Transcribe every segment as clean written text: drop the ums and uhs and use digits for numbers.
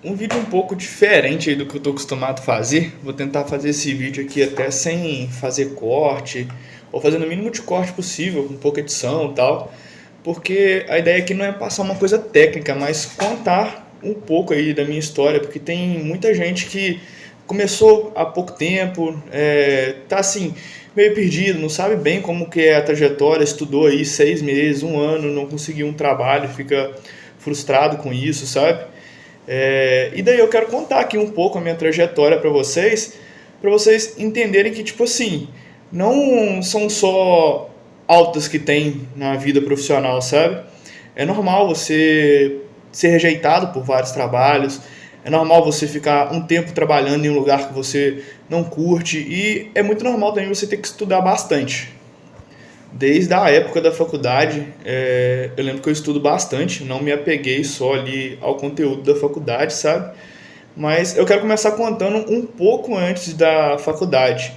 Um vídeo um pouco diferente aí do que eu tô acostumado a fazer. Vou tentar fazer esse vídeo aqui até sem fazer corte, ou fazendo o mínimo de corte possível, com pouca edição e tal. Porque a ideia aqui não é passar uma coisa técnica, mas contar um pouco aí da minha história, porque tem muita gente que começou há pouco tempo, tá assim, meio perdido, não sabe bem como que é a trajetória, estudou aí 6 meses, um ano, não conseguiu um trabalho, fica frustrado com isso, sabe? E daí eu quero contar aqui um pouco a minha trajetória para vocês entenderem que, tipo assim, não são só altas que tem na vida profissional, sabe? É normal você ser rejeitado por vários trabalhos, é normal você ficar um tempo trabalhando em um lugar que você não curte e é muito normal também você ter que estudar bastante. Desde a época da faculdade, eu lembro que eu estudo bastante, não me apeguei só ali ao conteúdo da faculdade, sabe? Mas eu quero começar contando um pouco antes da faculdade.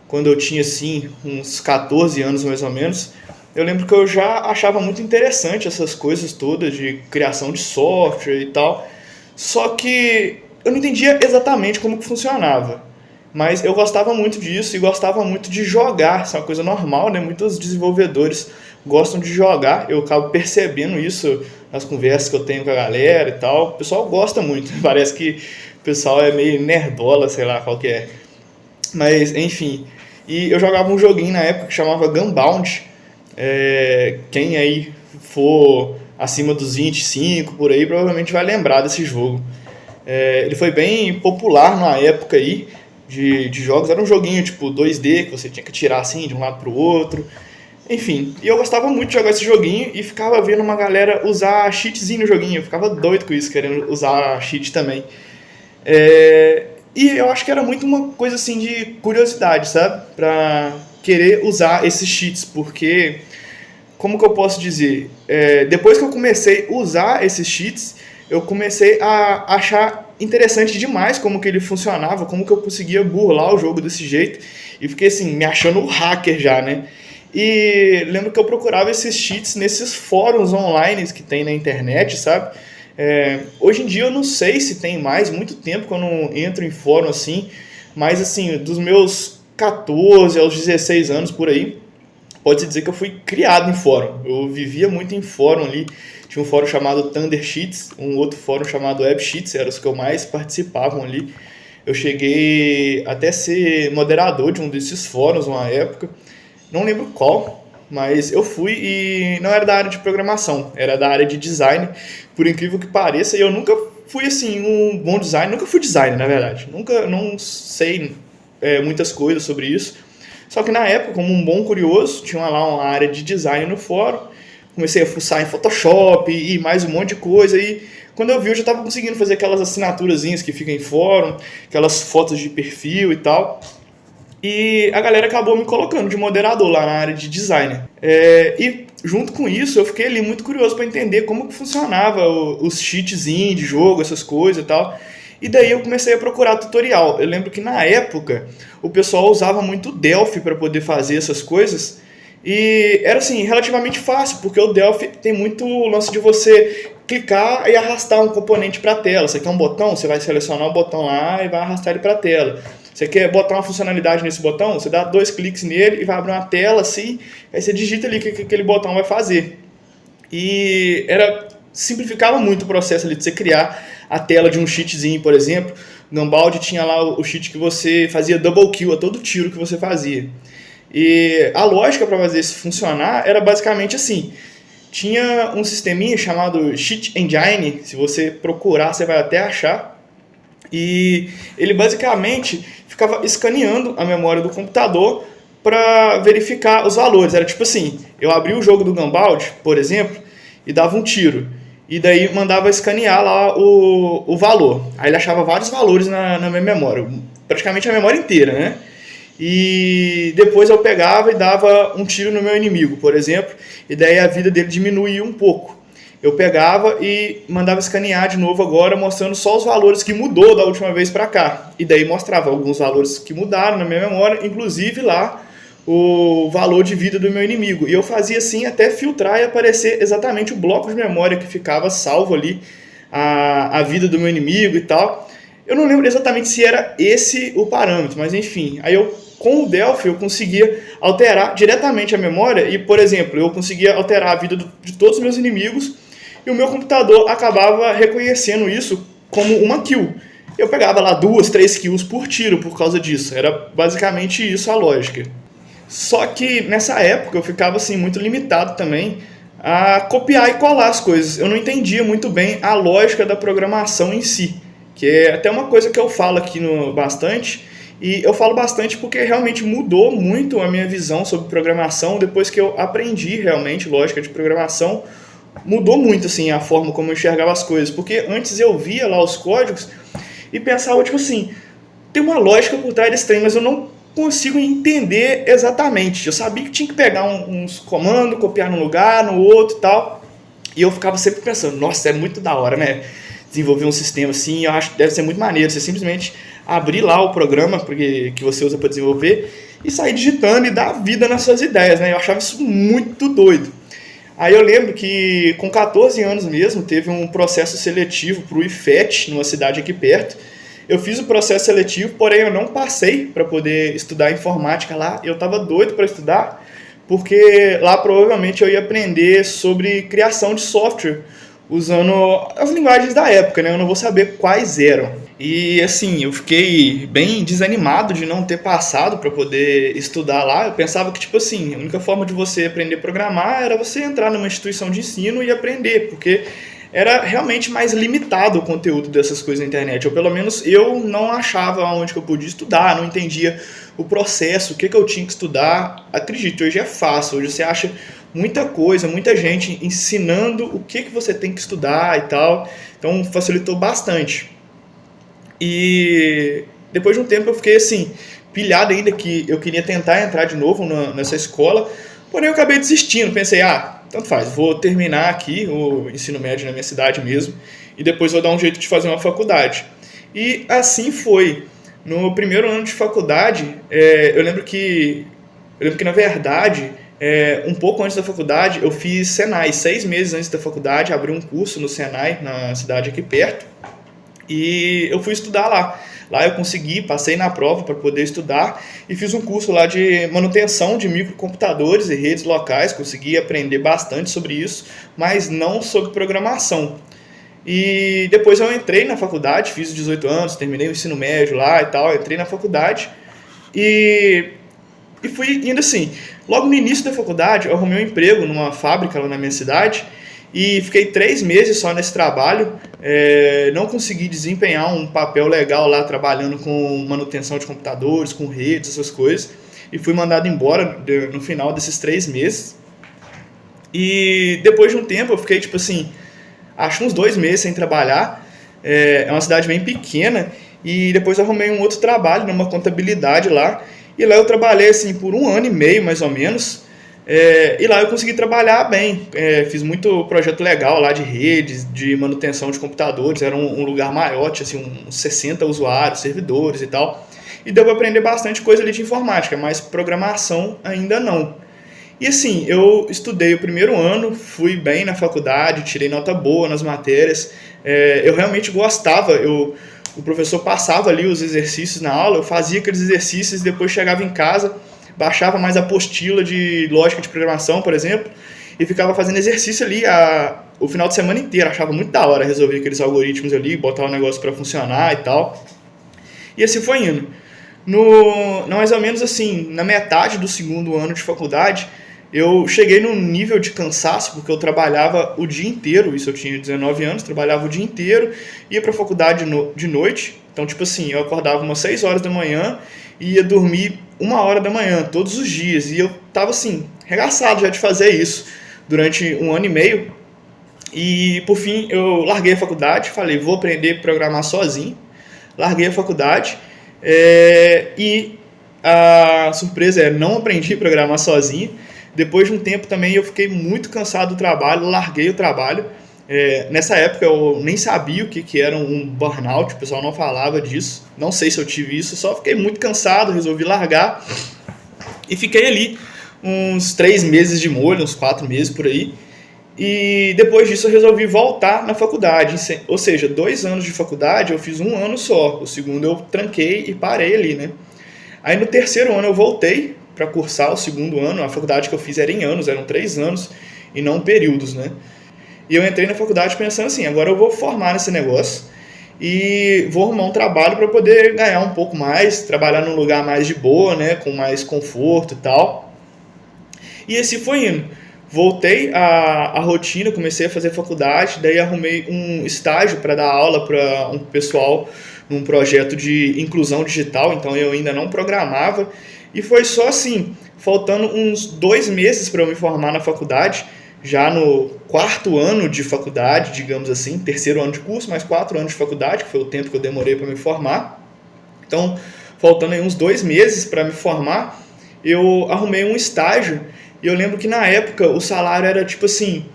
Quando eu tinha, assim, uns 14 anos mais ou menos, eu lembro que eu já achava muito interessante essas coisas todas de criação de software e tal. Só que eu não entendia exatamente como que funcionava. Mas eu gostava muito disso e gostava muito de jogar. Isso é uma coisa normal, né? Muitos desenvolvedores gostam de jogar. Eu acabo percebendo isso nas conversas que eu tenho com a galera e tal. O pessoal gosta muito. Parece que o pessoal é meio nerdola, sei lá qual que é. Mas, enfim. E eu jogava um joguinho na época que chamava Gunbound. Quem aí for acima dos 25 por aí provavelmente vai lembrar desse jogo. Ele foi bem popular na época aí de jogos. Era um joguinho tipo 2D que você tinha que tirar assim de um lado pro outro. Enfim, e eu gostava muito de jogar esse joguinho e ficava vendo uma galera usar cheatzinho no joguinho. Eu ficava doido com isso, querendo usar cheat também. E eu acho que era muito uma coisa assim de curiosidade, sabe? Pra querer usar esses cheats, porque, como que eu posso dizer? Depois que eu comecei a usar esses cheats, eu comecei a achar interessante demais como que ele funcionava, como que eu conseguia burlar o jogo desse jeito. E fiquei assim, me achando hacker já, né? E lembro que eu procurava esses cheats nesses fóruns online que tem na internet, sabe? Hoje em dia eu não sei se tem mais, muito tempo que eu não entro em fórum assim, mas assim, dos meus 14 aos 16 anos por aí, pode-se dizer que eu fui criado em fórum. Eu vivia muito em fórum ali. Tinha um fórum chamado Thunder Sheets, um outro fórum chamado Web Sheets, eram os que eu mais participavam ali. Eu cheguei até ser moderador de um desses fóruns uma época. Não lembro qual, mas eu fui e não era da área de programação, era da área de design, por incrível que pareça, e eu nunca fui assim um bom designer, nunca fui designer, na verdade. Nunca não sei muitas coisas sobre isso. Só que na época, como um bom curioso, tinha lá uma área de design no fórum, comecei a fuçar em Photoshop e mais um monte de coisa, e quando eu vi eu já estava conseguindo fazer aquelas assinaturazinhas que ficam em fórum, aquelas fotos de perfil e tal. E a galera acabou me colocando de moderador lá na área de design. E junto com isso eu fiquei ali muito curioso para entender como que funcionava os cheatzinhos de jogo, essas coisas e tal. E daí eu comecei a procurar tutorial. Eu lembro que na época o pessoal usava muito o Delphi para poder fazer essas coisas. E era assim, relativamente fácil, porque o Delphi tem muito lance de você clicar e arrastar um componente para a tela. Você quer um botão, você vai selecionar o botão lá e vai arrastar ele para a tela. Você quer botar uma funcionalidade nesse botão, você dá 2 cliques nele e vai abrir uma tela assim, aí você digita ali o que aquele botão vai fazer. E simplificava muito o processo ali de você criar a tela de um cheatzinho, por exemplo. No Gumball tinha lá o cheat que você fazia double kill a todo tiro que você fazia. E a lógica para fazer isso funcionar era basicamente assim. Tinha um sisteminha chamado Cheat Engine, se você procurar você vai até achar. E ele basicamente ficava escaneando a memória do computador para verificar os valores. Era tipo assim, eu abria o jogo do Gumball, por exemplo, e dava um tiro. E daí mandava escanear lá o valor. Aí ele achava vários valores na minha memória, praticamente a memória inteira, né? E depois eu pegava e dava um tiro no meu inimigo, por exemplo, e daí a vida dele diminuía um pouco. Eu pegava e mandava escanear de novo agora, mostrando só os valores que mudou da última vez para cá. E daí mostrava alguns valores que mudaram na minha memória, inclusive lá o valor de vida do meu inimigo. E eu fazia assim até filtrar e aparecer exatamente o bloco de memória que ficava salvo ali a vida do meu inimigo e tal. Eu não lembro exatamente se era esse o parâmetro, mas enfim. Aí com o Delphi eu conseguia alterar diretamente a memória e, por exemplo, eu conseguia alterar a vida de todos os meus inimigos e o meu computador acabava reconhecendo isso como uma kill. Eu pegava lá 2, 3 kills por tiro por causa disso. Era basicamente isso a lógica. Só que nessa época eu ficava assim muito limitado também a copiar e colar as coisas. Eu não entendia muito bem a lógica da programação em si, que é até uma coisa que eu falo aqui bastante. E eu falo bastante porque realmente mudou muito a minha visão sobre programação depois que eu aprendi realmente lógica de programação. Mudou muito assim a forma como eu enxergava as coisas, porque antes eu via lá os códigos e pensava tipo assim, tem uma lógica por trás desse trem, mas eu não consigo entender exatamente. Eu sabia que tinha que pegar uns comandos, copiar num lugar, no outro e tal, e eu ficava sempre pensando, nossa, é muito da hora, né? Desenvolver um sistema assim, eu acho que deve ser muito maneiro. Você simplesmente abrir lá o programa que você usa para desenvolver e sair digitando e dar vida nas suas ideias, né? Eu achava isso muito doido. Aí eu lembro que com 14 anos mesmo, teve um processo seletivo para o IFET, numa cidade aqui perto. Eu fiz o processo seletivo, porém eu não passei para poder estudar informática lá. Eu estava doido para estudar, porque lá provavelmente eu ia aprender sobre criação de software, usando as linguagens da época, né? Eu não vou saber quais eram. E assim, eu fiquei bem desanimado de não ter passado para poder estudar lá. Eu pensava que, tipo assim, a única forma de você aprender a programar era você entrar numa instituição de ensino e aprender, porque era realmente mais limitado o conteúdo dessas coisas na internet. Ou pelo menos eu não achava onde que eu podia estudar, não entendia o processo, o que eu tinha que estudar. Acredite, hoje é fácil, hoje você acha muita coisa, muita gente ensinando o que você tem que estudar e tal. Então facilitou bastante. E depois de um tempo eu fiquei assim, pilhado ainda que eu queria tentar entrar de novo nessa escola, porém eu acabei desistindo. Pensei, tanto faz, vou terminar aqui o ensino médio na minha cidade mesmo e depois vou dar um jeito de fazer uma faculdade. E assim foi. No primeiro ano de faculdade, eu lembro que na verdade, um pouco antes da faculdade, eu fiz Senai. 6 meses antes da faculdade, abri um curso no Senai, na cidade aqui perto, e eu fui estudar lá. Lá eu consegui, passei na prova para poder estudar e fiz um curso lá de manutenção de microcomputadores e redes locais. Consegui aprender bastante sobre isso, mas não sobre programação. E depois eu entrei na faculdade, fiz os 18 anos, terminei o ensino médio lá e tal, entrei na faculdade e fui indo assim. Logo no início da faculdade eu arrumei um emprego numa fábrica lá na minha cidade e fiquei 3 meses só nesse trabalho. Não consegui desempenhar um papel legal lá trabalhando com manutenção de computadores, com redes, essas coisas, e fui mandado embora no final desses 3 meses. E depois de um tempo eu fiquei tipo assim, acho uns 2 meses sem trabalhar. É uma cidade bem pequena e depois arrumei um outro trabalho numa contabilidade lá, e lá eu trabalhei assim por 1 ano e meio mais ou menos. E lá eu consegui trabalhar bem, fiz muito projeto legal lá de redes, de manutenção de computadores. Era um lugar maior, tinha assim, uns 60 usuários, servidores e tal, e deu para aprender bastante coisa ali de informática, mas programação ainda não. E assim, eu estudei o primeiro ano, fui bem na faculdade, tirei nota boa nas matérias, eu realmente gostava. O professor passava ali os exercícios na aula, eu fazia aqueles exercícios e depois chegava em casa, baixava mais a apostila de lógica de programação, por exemplo, e ficava fazendo exercício ali o final de semana inteiro. Achava muito da hora resolver aqueles algoritmos ali, botar o negócio para funcionar e tal. E assim foi indo. Mais ou menos assim, na metade do segundo ano de faculdade, eu cheguei num nível de cansaço, porque eu trabalhava o dia inteiro. Isso eu tinha 19 anos, trabalhava o dia inteiro, ia para a faculdade de noite. Então, tipo assim, eu acordava umas 6 horas da manhã e ia dormir 1 hora da manhã, todos os dias. E eu tava assim, regaçado já de fazer isso durante 1 ano e meio. E por fim eu larguei a faculdade, falei, vou aprender a programar sozinho. Larguei a faculdade e a surpresa não aprendi a programar sozinho. Depois de um tempo também eu fiquei muito cansado do trabalho, larguei o trabalho. Nessa época eu nem sabia o que era um burnout, o pessoal não falava disso. Não sei se eu tive isso, só fiquei muito cansado, resolvi largar. E fiquei ali uns 3 meses de molho, uns 4 meses por aí. E depois disso eu resolvi voltar na faculdade, ou seja, 2 anos de faculdade eu fiz 1 ano só, o segundo eu tranquei e parei ali, né? Aí no terceiro ano eu voltei para cursar o segundo ano, a faculdade que eu fiz era em anos, eram 3 anos e não períodos, né? E eu entrei na faculdade pensando assim, agora eu vou formar nesse negócio e vou arrumar um trabalho para poder ganhar um pouco mais, trabalhar num lugar mais de boa, né, com mais conforto e tal. E assim foi indo. Voltei à rotina, comecei a fazer faculdade, daí arrumei um estágio para dar aula para um pessoal num projeto de inclusão digital, então eu ainda não programava. E foi só assim, faltando uns 2 meses para eu me formar na faculdade, já no 4º ano de faculdade, digamos assim, 3º ano de curso, mais 4 anos de faculdade, que foi o tempo que eu demorei para me formar. Então, faltando aí uns 2 meses para me formar, eu arrumei um estágio. E eu lembro que na época o salário era tipo assim,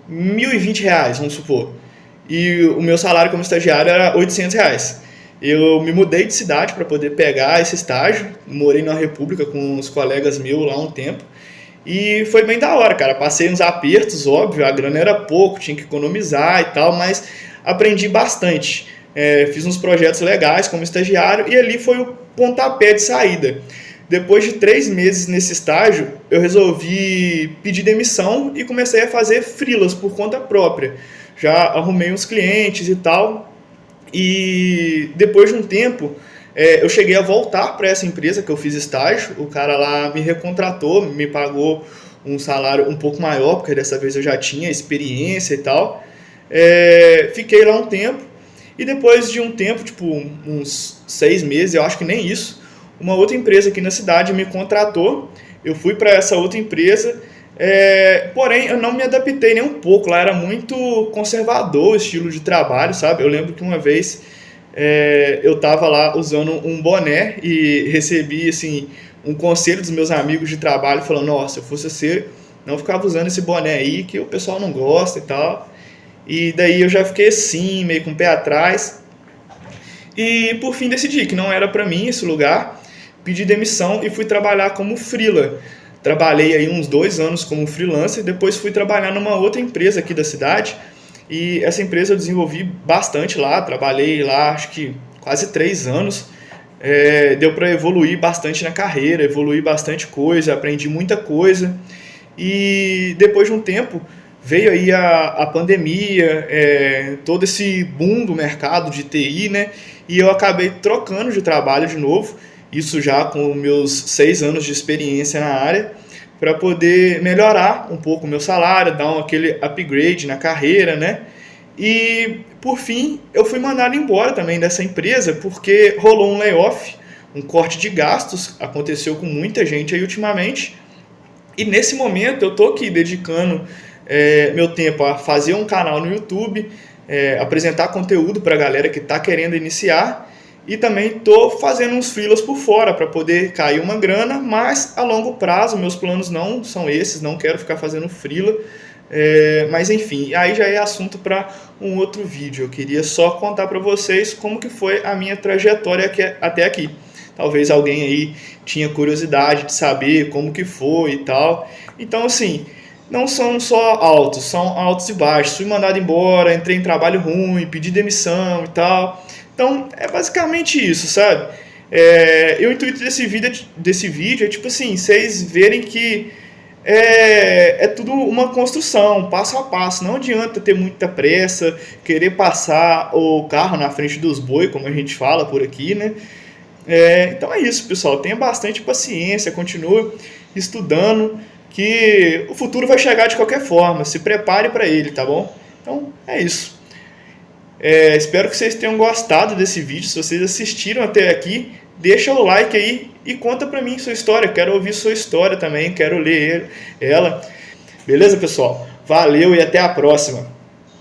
R$ 1.020, vamos supor. E o meu salário como estagiário era R$ 800. Eu me mudei de cidade para poder pegar esse estágio, morei na República com os colegas meus lá um tempo. E foi bem da hora, cara. Passei uns apertos, óbvio, a grana era pouco, tinha que economizar e tal, mas aprendi bastante. Fiz uns projetos legais como estagiário e ali foi o pontapé de saída. Depois de 3 meses nesse estágio, eu resolvi pedir demissão e comecei a fazer freelas por conta própria. Já arrumei uns clientes e tal. E depois de um tempo, eu cheguei a voltar para essa empresa que eu fiz estágio. O cara lá me recontratou, me pagou um salário um pouco maior, porque dessa vez eu já tinha experiência e tal. Fiquei lá um tempo. E depois de um tempo, tipo uns 6 meses, eu acho que nem isso, uma outra empresa aqui na cidade me contratou, eu fui para essa outra empresa, porém eu não me adaptei nem um pouco, lá era muito conservador o estilo de trabalho, sabe? Eu lembro que uma vez eu estava lá usando um boné e recebi assim, um conselho dos meus amigos de trabalho falando, nossa, se eu fosse você, não ficava usando esse boné aí que o pessoal não gosta e tal. E daí eu já fiquei assim, meio com o pé atrás. E por fim decidi que não era para mim esse lugar, pedi demissão e fui trabalhar como freela. Trabalhei aí uns 2 anos como freelancer, depois fui trabalhar numa outra empresa aqui da cidade. E essa empresa eu desenvolvi bastante lá, trabalhei lá acho que quase 3 anos. Deu para evoluir bastante na carreira, evoluir bastante coisa, aprendi muita coisa. E depois de um tempo veio aí a pandemia, todo esse boom do mercado de TI, né? E eu acabei trocando de trabalho de novo, isso já com meus 6 anos de experiência na área, para poder melhorar um pouco o meu salário, dar aquele upgrade na carreira, né? E, por fim, eu fui mandado embora também dessa empresa, porque rolou um layoff, um corte de gastos, aconteceu com muita gente aí ultimamente, e nesse momento eu tô aqui dedicando meu tempo a fazer um canal no YouTube, apresentar conteúdo para a galera que está querendo iniciar, e também estou fazendo uns freelas por fora para poder cair uma grana, mas a longo prazo meus planos não são esses, não quero ficar fazendo freela, mas enfim, aí já é assunto para um outro vídeo. Eu queria só contar para vocês como que foi a minha trajetória até aqui. Talvez alguém aí tinha curiosidade de saber como que foi e tal. Então assim, não são só altos, são altos e baixos. Fui mandado embora, entrei em trabalho ruim, pedi demissão e tal. Então, é basicamente isso, sabe? O intuito desse vídeo é, tipo assim, vocês verem que é tudo uma construção, passo a passo. Não adianta ter muita pressa, querer passar o carro na frente dos boi, como a gente fala por aqui, né? Então é isso, pessoal. Tenha bastante paciência, continue estudando, que o futuro vai chegar de qualquer forma. Se prepare para ele, tá bom? Então, é isso. Espero que vocês tenham gostado desse vídeo. Se vocês assistiram até aqui, deixa o like aí e conta pra mim sua história. Quero ouvir sua história também, quero ler ela. Beleza, pessoal? Valeu e até a próxima.